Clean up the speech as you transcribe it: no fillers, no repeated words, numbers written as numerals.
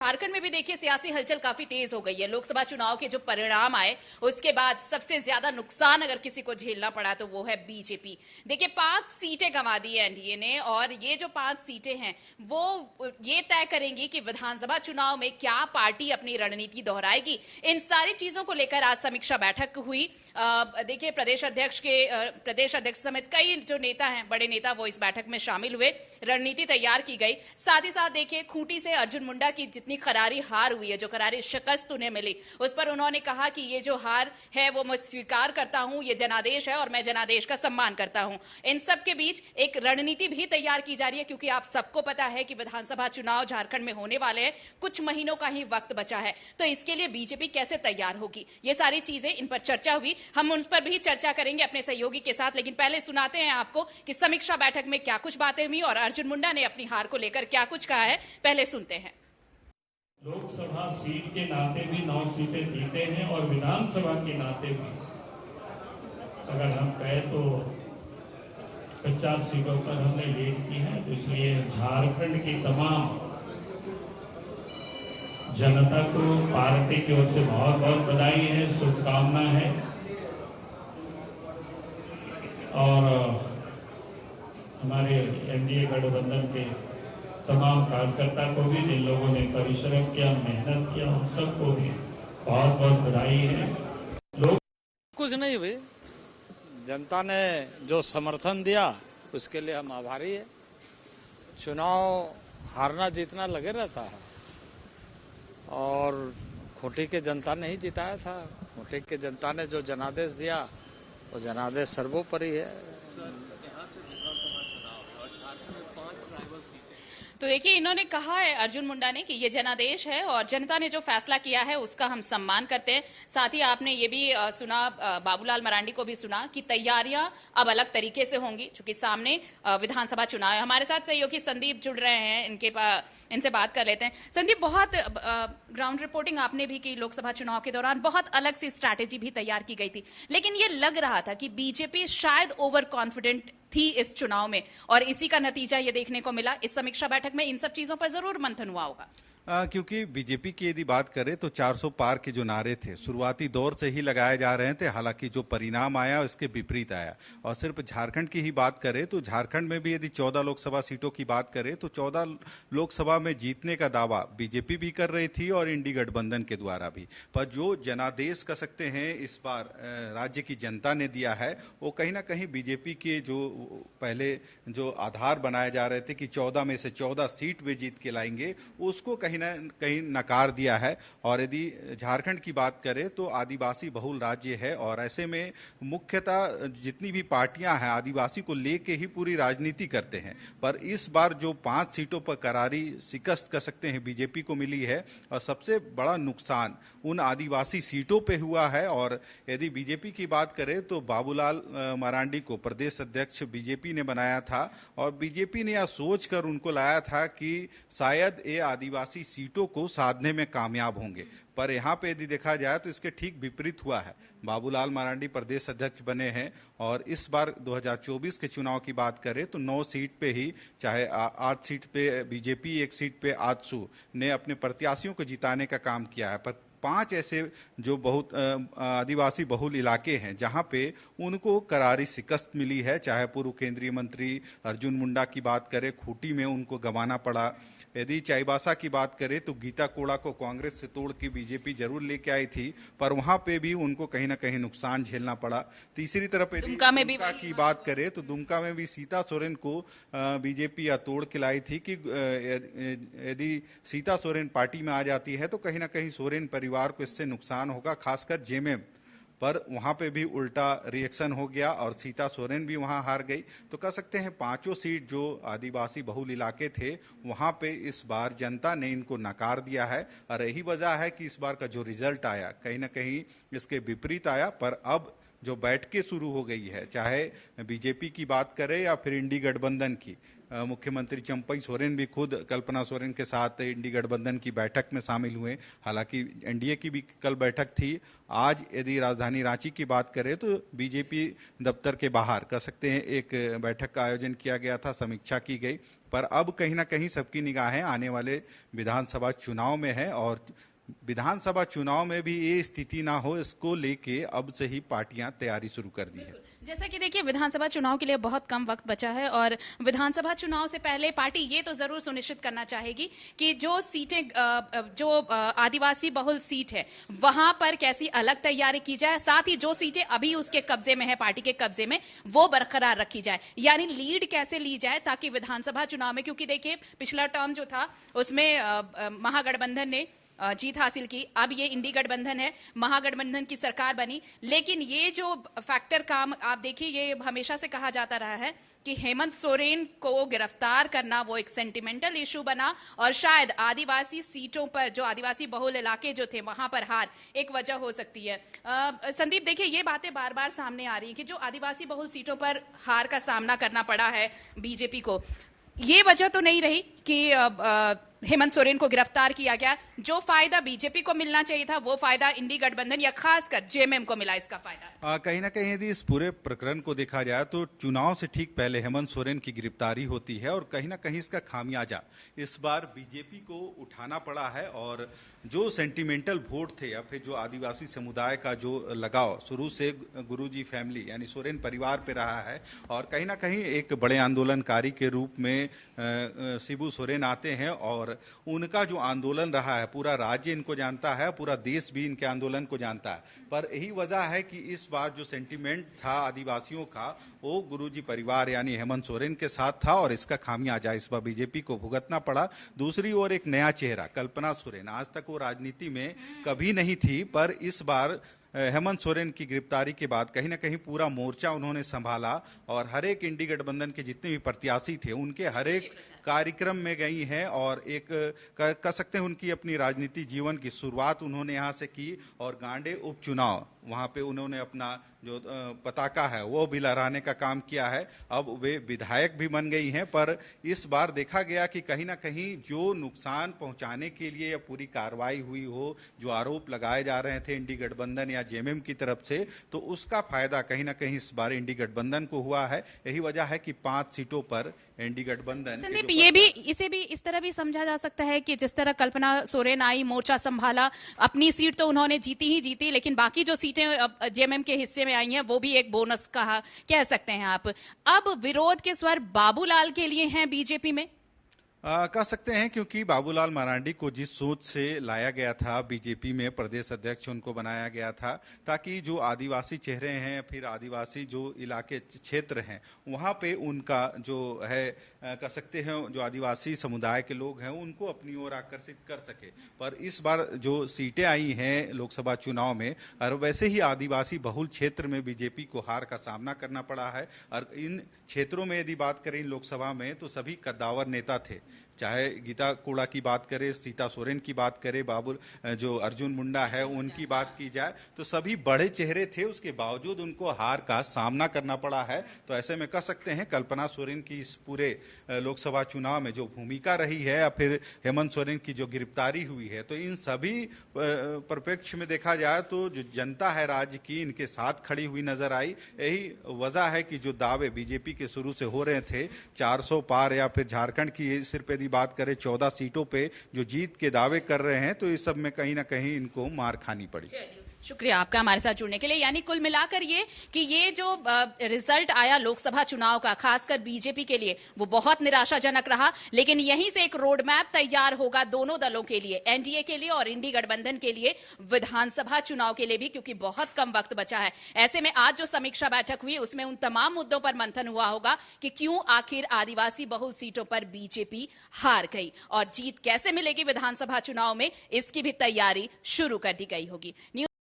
झारखंड में भी देखिए सियासी हलचल काफी तेज हो गई है। लोकसभा चुनाव के जो परिणाम आए उसके बाद सबसे ज्यादा नुकसान अगर किसी को झेलना पड़ा तो वो है बीजेपी। देखिए 5 सीटें गंवा दी है एनडीए ने और ये जो 5 सीटें हैं वो ये तय करेंगी कि विधानसभा चुनाव में क्या पार्टी अपनी रणनीति दोहराएगी। इन सारी चीजों को लेकर आज समीक्षा बैठक हुई। देखिए प्रदेश अध्यक्ष समेत कई जो नेता हैं, बड़े नेता, वो इस बैठक में शामिल हुए। रणनीति तैयार की गई। साथ ही साथ देखिए खूंटी से अर्जुन मुंडा की जितनी करारी हार हुई है, जो करारी शिकस्त उन्हें मिली, उस पर उन्होंने कहा कि ये जो हार है वो मैं स्वीकार करता हूं, ये जनादेश है और मैं जनादेश का सम्मान करता हूं। इन सब के बीच एक रणनीति भी तैयार की जा रही है, क्योंकि आप सबको पता है कि विधानसभा चुनाव झारखंड में होने वाले हैं, कुछ महीनों का ही वक्त बचा है। तो इसके लिए बीजेपी कैसे तैयार होगी, ये सारी चीजें, इन पर चर्चा हुई। हम उन पर भी चर्चा करेंगे अपने सहयोगी के साथ, लेकिन पहले सुनाते हैं आपको कि समीक्षा बैठक में क्या कुछ बातें हुई और अर्जुन मुंडा ने अपनी हार को लेकर क्या कुछ कहा है। पहले सुनते हैं। लोकसभा सीट के नाते भी 9 सीटें जीते हैं और विधानसभा के नाते भी अगर हम कहें तो 50 सीटों पर हमने लीड की है। तो इसलिए झारखंड की तमाम जनता को पार्टी की ओर से बहुत बहुत बधाई है, शुभकामना है। और हमारे एनडीए गठबंधन के तमाम कार्यकर्ता को भी, जिन लोगों ने परिश्रम किया, मेहनत किया, उन सबको भी बहुत बहुत बधाई है। लोग कुछ नहीं हुई, जनता ने जो समर्थन दिया उसके लिए हम आभारी है। चुनाव हारना जीतना लगे रहता है और खूंटी के जनता ने ही जिताया था। खूंटी के जनता ने जो जनादेश दिया वो जनादेश सर्वोपरि है। तो देखिए इन्होंने कहा है अर्जुन मुंडा ने कि ये जनादेश है और जनता ने जो फैसला किया है उसका हम सम्मान करते हैं। साथ ही आपने ये भी सुना, बाबूलाल मरांडी को भी सुना कि तैयारियां अब अलग तरीके से होंगी, क्योंकि सामने विधानसभा चुनाव है। हमारे साथ सहयोगी संदीप जुड़ रहे हैं, इनसे बात कर लेते हैं। संदीप, बहुत ग्राउंड रिपोर्टिंग आपने भी की लोकसभा चुनाव के दौरान, बहुत अलग सी स्ट्रैटेजी भी तैयार की गई थी, लेकिन ये लग रहा था कि बीजेपी शायद ओवर कॉन्फिडेंट थी इस चुनाव में और इसी का नतीजा ये देखने को मिला। इस समीक्षा बैठक में इन सब चीजों पर जरूर मंथन हुआ होगा। क्योंकि बीजेपी की यदि बात करें तो 400 पार के जो नारे थे शुरुआती दौर से ही लगाए जा रहे थे। हालांकि जो परिणाम आया उसके विपरीत आया। और सिर्फ झारखंड की ही बात करें तो झारखंड में भी यदि 14 लोकसभा सीटों की बात करें तो 14 लोकसभा में जीतने का दावा बीजेपी भी कर रही थी और इंडी गठबंधन के द्वारा भी। पर जो जनादेश कह सकते हैं इस बार राज्य की जनता ने दिया है, वो कहीं ना कहीं बीजेपी के जो पहले जो आधार बनाए जा रहे थे कि 14 में से 14 सीट वे जीत के लाएंगे, उसको कहीं नकार दिया है। और यदि झारखंड की बात करें तो आदिवासी बहुल राज्य है और ऐसे में मुख्यतः जितनी भी पार्टियां हैं आदिवासी को लेके ही पूरी राजनीति करते हैं। पर इस बार जो 5 सीटों पर करारी शिकस्त कह सकते हैं बीजेपी को मिली है और सबसे बड़ा नुकसान उन आदिवासी सीटों पे हुआ है। और यदि बीजेपी की बात करें तो बाबूलाल मरांडी को प्रदेश अध्यक्ष बीजेपी ने बनाया था और बीजेपी ने यह सोचकर उनको लाया था कि शायद ये आदिवासी सीटों को साधने में कामयाब होंगे। पर यहाँ पे यदि देखा जाए तो इसके ठीक विपरीत हुआ है। बाबूलाल मरांडी प्रदेश अध्यक्ष बने हैं और इस बार 2024 के चुनाव की बात करें तो 9 सीट पे ही, चाहे 8 सीट पे बीजेपी, 1 सीट पे आजसू ने अपने प्रत्याशियों को जिताने का काम किया है। पर 5 ऐसे जो बहुत आदिवासी बहुल इलाके हैं जहां पे उनको करारी शिकस्त मिली है। चाहे पूर्व केंद्रीय मंत्री अर्जुन मुंडा की बात करें, खूंटी में उनको गंवाना पड़ा। यदि चाईबासा की बात करें तो गीता कोड़ा को कांग्रेस से तोड़ के बीजेपी जरूर लेके आई थी, पर वहां पे भी उनको कहीं ना कहीं नुकसान झेलना पड़ा। तीसरी तरफ यदि दुमका की बात करें तो दुमका में भी सीता सोरेन को बीजेपी या तोड़ के लाई थी कि यदि सीता सोरेन पार्टी में आ जाती है तो कहीं ना कहीं सोरेन परिवार को इससे नुकसान होगा, खासकर जेएमएम। पर वहां पे भी उल्टा रिएक्शन हो गया और सीता सोरेन भी वहां हार गई। तो कह सकते हैं 5 सीट जो आदिवासी बहुल इलाके थे वहां पे इस बार जनता ने इनको नकार दिया है। और यही वजह है कि इस बार का जो रिजल्ट आया कहीं ना कहीं इसके विपरीत आया। पर अब जो बैठकें शुरू हो गई है, चाहे बीजेपी की बात करें या फिर इंडी गठबंधन की, मुख्यमंत्री चंपई सोरेन भी खुद कल्पना सोरेन के साथ इंडी गठबंधन की बैठक में शामिल हुए। हालांकि एनडीए की भी कल बैठक थी। आज यदि राजधानी रांची की बात करें तो बीजेपी दफ्तर के बाहर कह सकते हैं एक बैठक का आयोजन किया गया था, समीक्षा की गई। पर अब कहीं ना कहीं सबकी निगाहें आने वाले विधानसभा चुनाव में है और विधानसभा चुनाव में भी ये स्थिति ना हो, इसको लेके अब से ही पार्टियां तैयारी शुरू कर दी है। जैसा कि देखिए, विधानसभा चुनाव के लिए बहुत कम वक्त बचा है और विधानसभा चुनाव से पहले पार्टी ये तो जरूर सुनिश्चित करना चाहेगी कि जो सीटें जो आदिवासी बहुल सीट है वहां पर कैसी अलग तैयारी की जाए, साथ ही जो सीटें अभी उसके कब्जे में है, पार्टी के कब्जे में, वो बरकरार रखी जाए। यानी लीड कैसे ली जाए ताकि विधानसभा चुनाव में, क्योंकि देखिए पिछला टर्म जो था उसमें महागठबंधन ने जीत हासिल की, अब ये इंडी गठबंधन है, महागठबंधन की सरकार बनी। लेकिन ये जो फैक्टर काम आप देखिए, ये हमेशा से कहा जाता रहा है कि हेमंत सोरेन को गिरफ्तार करना वो एक सेंटिमेंटल इशू बना और शायद आदिवासी सीटों पर, जो आदिवासी बहुल इलाके जो थे वहां पर हार एक वजह हो सकती है। संदीप, देखिए ये बातें बार बार सामने आ रही है कि जो आदिवासी बहुल सीटों पर हार का सामना करना पड़ा है बीजेपी को, ये वजह तो नहीं रही कि हेमंत सोरेन को गिरफ्तार किया गया। जो फायदा बीजेपी को मिलना चाहिए था वो फायदा इंडी गठबंधन या खासकर जेएमएम को मिला, इसका फायदा कहीं ना कहीं यदि इस पूरे प्रकरण को देखा जाए तो चुनाव से ठीक पहले हेमंत सोरेन की गिरफ्तारी होती है और कहीं ना कहीं इसका खामियाजा इस बार बीजेपी को उठाना पड़ा है। और जो सेंटिमेंटल वोट थे या फिर जो आदिवासी समुदाय का जो लगाव शुरू से गुरुजी फैमिली यानी सोरेन परिवार पे रहा है और कहीं ना कहीं एक बड़े आंदोलनकारी के रूप में शिबू सोरेन आते हैं और उनका जो आंदोलन रहा है पूरा राज्य इनको जानता है, पूरा देश भी इनके आंदोलन को जानता है। पर यही वजह है कि इस बार जो सेंटिमेंट था आदिवासियों का वो गुरुजी परिवार यानी हेमंत सोरेन के साथ था और इसका खामियाजा इस बार बीजेपी को भुगतना पड़ा। दूसरी ओर एक नया चेहरा कल्पना सोरेन, आज तक वो राजनीति में कभी नहीं थी, पर इस बार हेमंत सोरेन की गिरफ्तारी के बाद कहीं ना कहीं पूरा मोर्चा उन्होंने संभाला और हर एक इंडी गठबंधन के जितने भी प्रत्याशी थे उनके हर एक कार्यक्रम में गई हैं और एक कह सकते हैं उनकी अपनी राजनीति जीवन की शुरुआत उन्होंने यहां से की और गांडे उपचुनाव वहां पे उन्होंने अपना जो पताका है वो भी लहराने का काम किया है। अब वे विधायक भी बन गई हैं, पर इस बार देखा गया कि कहीं ना कहीं जो नुकसान पहुंचाने के लिए पूरी कार्रवाई हुई हो, जो आरोप लगाए जा रहे थे इंडी गठबंधन या जेएमएम की तरफ से, तो उसका फायदा कहीं ना कहीं इस बार इंडी गठबंधन को हुआ है। यही वजह है कि 5 सीटों पर इंडी गठबंधन। संदीप, इसे भी इस तरह भी समझा जा सकता है कि जिस तरह कल्पना सोरेन आई, मोर्चा संभाला, अपनी सीट तो उन्होंने जीती ही जीती, लेकिन बाकी जो सीटें जेएमएम के हिस्से में आई हैं वो भी एक बोनस कह सकते हैं आप। अब विरोध के स्वर बाबूलाल के लिए हैं बीजेपी में, कह सकते हैं, क्योंकि बाबूलाल मरांडी को जिस सोच से लाया गया था बीजेपी में, प्रदेश अध्यक्ष उनको बनाया गया था ताकि जो आदिवासी चेहरे हैं फिर आदिवासी जो इलाके क्षेत्र हैं वहाँ पे उनका जो है कह सकते हैं जो आदिवासी समुदाय के लोग हैं उनको अपनी ओर आकर्षित कर सके। पर इस बार जो सीटें आई हैं लोकसभा चुनाव में और वैसे ही आदिवासी बहुल क्षेत्र में बीजेपी को हार का सामना करना पड़ा है। और इन क्षेत्रों में यदि बात करें इन लोकसभा में तो सभी कद्दावर नेता थे, चाहे गीता कोड़ा की बात करें, सीता सोरेन की बात करें, बाबुल जो अर्जुन मुंडा है उनकी बात की जाए तो सभी बड़े चेहरे थे, उसके बावजूद उनको हार का सामना करना पड़ा है। तो ऐसे में कह सकते हैं कल्पना सोरेन की इस पूरे लोकसभा चुनाव में जो भूमिका रही है या फिर हेमंत सोरेन की जो गिरफ्तारी हुई है, तो इन सभी परिप्रेक्ष्य में देखा जाए तो जो जनता है राज्य की इनके साथ खड़ी हुई नजर आई। यही वजह है कि जो दावे बीजेपी के शुरू से हो रहे थे 400 पार या फिर झारखंड की सिर्फ यदि बात करें 14 सीटों पे जो जीत के दावे कर रहे हैं, तो इस सब में कहीं ना कहीं इनको मार खानी पड़ी। शुक्रिया आपका हमारे साथ जुड़ने के लिए। यानी कुल मिलाकर ये कि ये जो रिजल्ट आया लोकसभा चुनाव का खासकर बीजेपी के लिए वो बहुत निराशाजनक रहा, लेकिन यहीं से एक रोड मैप तैयार होगा दोनों दलों के लिए, एनडीए के लिए और इंडी गठबंधन के लिए विधानसभा चुनाव के लिए भी, क्योंकि बहुत कम वक्त बचा है। ऐसे में आज जो समीक्षा बैठक हुई उसमें उन तमाम मुद्दों पर मंथन हुआ होगा कि क्यों आखिर आदिवासी बहुल सीटों पर बीजेपी हार गई और जीत कैसे मिलेगी विधानसभा चुनाव में, इसकी भी तैयारी शुरू कर दी गई होगी।